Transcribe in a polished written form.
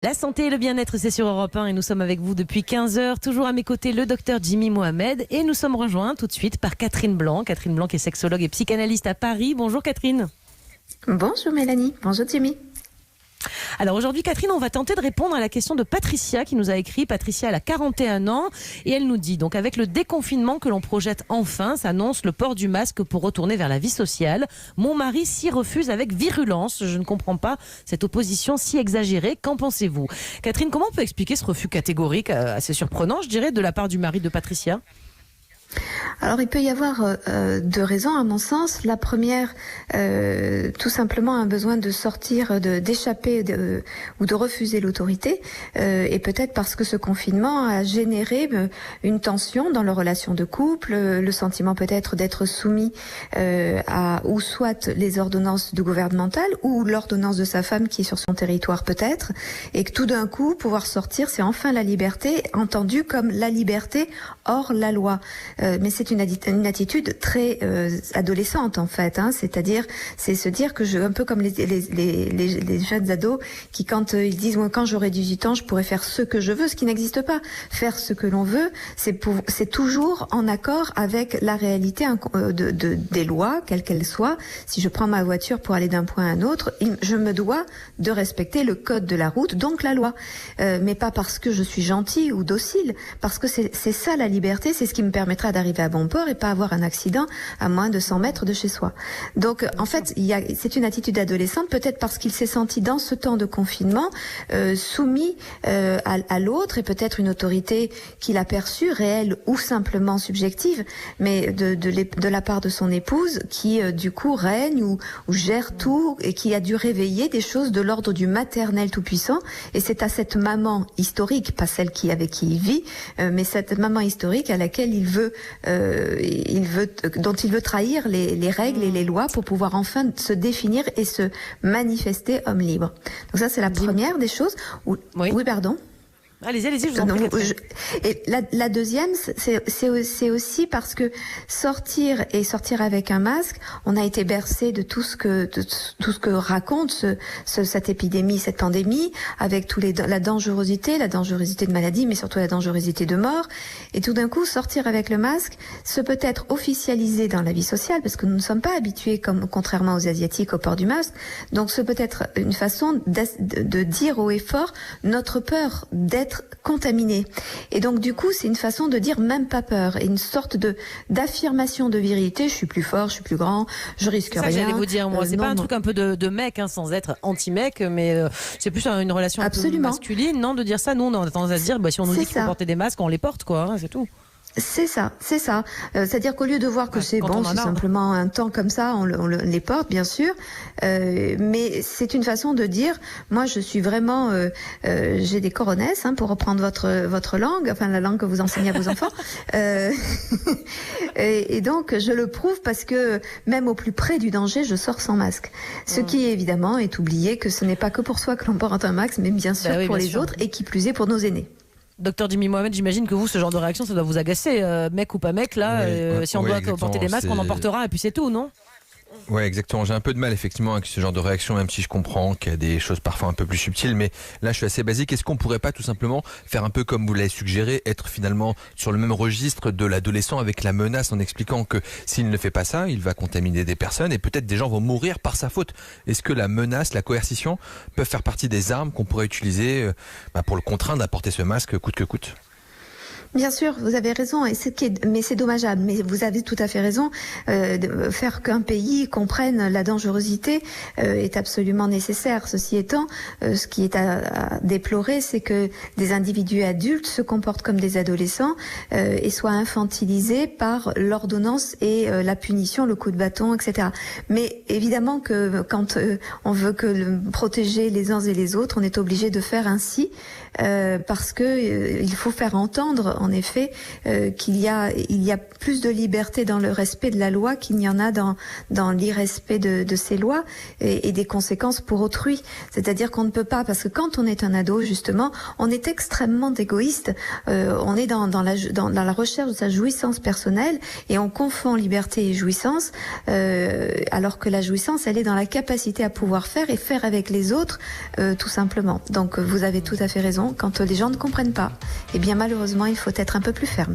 La santé et le bien-être, c'est sur Europe 1 et nous sommes avec vous depuis 15 heures. Toujours à mes côtés, le docteur Jimmy Mohamed et nous sommes rejoints tout de suite par Catherine Blanc. Catherine Blanc qui est sexologue et psychanalyste à Paris. Bonjour Catherine. Bonjour Mélanie, bonjour Jimmy. Alors aujourd'hui Catherine, on va tenter de répondre à la question de Patricia qui nous a écrit. Patricia, elle a 41 ans et elle nous dit donc avec le déconfinement que l'on projette enfin, s'annonce le port du masque pour retourner vers la vie sociale. Mon mari s'y refuse avec virulence. Je ne comprends pas cette opposition si exagérée. Qu'en pensez-vous? Catherine, comment on peut expliquer ce refus catégorique assez surprenant, je dirais, de la part du mari de Patricia? Alors il peut y avoir deux raisons à mon sens. La première, tout simplement un besoin de sortir, d'échapper ou de refuser l'autorité, et peut-être parce que ce confinement a généré une tension dans leur relation de couple, le sentiment peut-être d'être soumis à ou soit les ordonnances du gouvernemental ou l'ordonnance de sa femme qui est sur son territoire peut-être, et que tout d'un coup pouvoir sortir, c'est enfin la liberté, entendue comme la liberté hors la loi. Mais c'est une attitude très adolescente en fait, hein, c'est-à-dire c'est se dire que un peu comme les jeunes ados qui quand ils disent moi, quand j'aurai 18 ans je pourrai faire ce que je veux, ce qui n'existe pas. Faire ce que l'on veut, c'est toujours en accord avec la réalité des lois, quelles qu'elles soient. Si je prends ma voiture pour aller d'un point à un autre, je me dois de respecter le code de la route, donc la loi, mais pas parce que je suis gentil ou docile, parce que c'est ça la liberté, c'est ce qui me permettra d'arriver à bon port et pas avoir un accident à moins de 100 mètres de chez soi. Donc en fait, c'est une attitude adolescente, peut-être parce qu'il s'est senti dans ce temps de confinement soumis à l'autre et peut-être une autorité qu'il a perçue, réelle ou simplement subjective, mais de la part de son épouse qui du coup règne ou gère tout et qui a dû réveiller des choses de l'ordre du maternel tout-puissant. Et c'est à cette maman historique, pas celle avec qui il vit, mais cette maman historique à laquelle dont il veut trahir les règles et les lois pour pouvoir enfin se définir et se manifester homme libre. Donc ça, c'est la première des choses. Oui, pardon. Allez-y, je vous en prie. Et la deuxième, c'est aussi parce que sortir avec un masque, on a été bercé de tout ce que raconte cette épidémie, cette pandémie, avec la dangerosité de maladie, mais surtout la dangerosité de mort. Et tout d'un coup, sortir avec le masque, ce peut être officialisé dans la vie sociale, parce que nous ne sommes pas habitués, contrairement aux Asiatiques, au port du masque. Donc, ce peut être une façon de dire haut et fort notre peur d'être contaminé. Et donc du coup, c'est une façon de dire même pas peur et une sorte d'affirmation de virilité. Je suis plus fort, je suis plus grand, je risque rien. C'est ça que j'allais vous dire, moi. C'est pas un truc un peu de mec, hein, sans être anti-mec, mais c'est plus une relation un peu masculine, non, de dire ça. Nous, on a tendance à se dire, si on nous dit qu'il faut porter des masques, on les porte, quoi. Hein, c'est tout. C'est ça. C'est-à-dire qu'au lieu de voir que c'est simplement un temps comme ça, on les porte, bien sûr. Mais c'est une façon de dire, moi, je suis vraiment, j'ai des coronesses, hein, pour reprendre votre langue, enfin la langue que vous enseignez à vos enfants. Et donc, je le prouve parce que même au plus près du danger, je sors sans masque. Ce qui, évidemment, est oublié que ce n'est pas que pour soi que l'on porte un masque, mais bien sûr pour les autres et qui plus est pour nos aînés. Docteur Jimmy Mohamed, j'imagine que vous, ce genre de réaction, ça doit vous agacer, mec ou pas mec, là, si on doit porter des masques, on en portera, et puis c'est tout, non ? Oui, exactement. J'ai un peu de mal, effectivement, avec ce genre de réaction, même si je comprends qu'il y a des choses parfois un peu plus subtiles, mais là, je suis assez basique. Est-ce qu'on pourrait pas tout simplement faire un peu comme vous l'avez suggéré, être finalement sur le même registre de l'adolescent avec la menace en expliquant que s'il ne fait pas ça, il va contaminer des personnes et peut-être des gens vont mourir par sa faute. Est-ce que la menace, la coercition peuvent faire partie des armes qu'on pourrait utiliser pour le contraindre à porter ce masque coûte que coûte ? Bien sûr, vous avez raison, mais c'est dommageable. Mais vous avez tout à fait raison. Faire qu'un pays comprenne la dangerosité est absolument nécessaire. Ceci étant, ce qui est à déplorer, c'est que des individus adultes se comportent comme des adolescents et soient infantilisés par l'ordonnance et la punition, le coup de bâton, etc. Mais évidemment que quand on veut protéger les uns et les autres, on est obligé de faire ainsi parce que il faut faire entendre en effet qu'il y a plus de liberté dans le respect de la loi qu'il n'y en a dans l'irrespect de ces lois et des conséquences pour autrui. C'est-à-dire qu'on ne peut pas, parce que quand on est un ado, justement, on est extrêmement égoïste. On est dans la recherche de sa jouissance personnelle et on confond liberté et jouissance, alors que la jouissance, elle est dans la capacité à pouvoir faire et faire avec les autres, tout simplement. Donc vous avez tout à fait raison. Quand les gens ne comprennent pas, eh bien malheureusement, il faut être un peu plus ferme.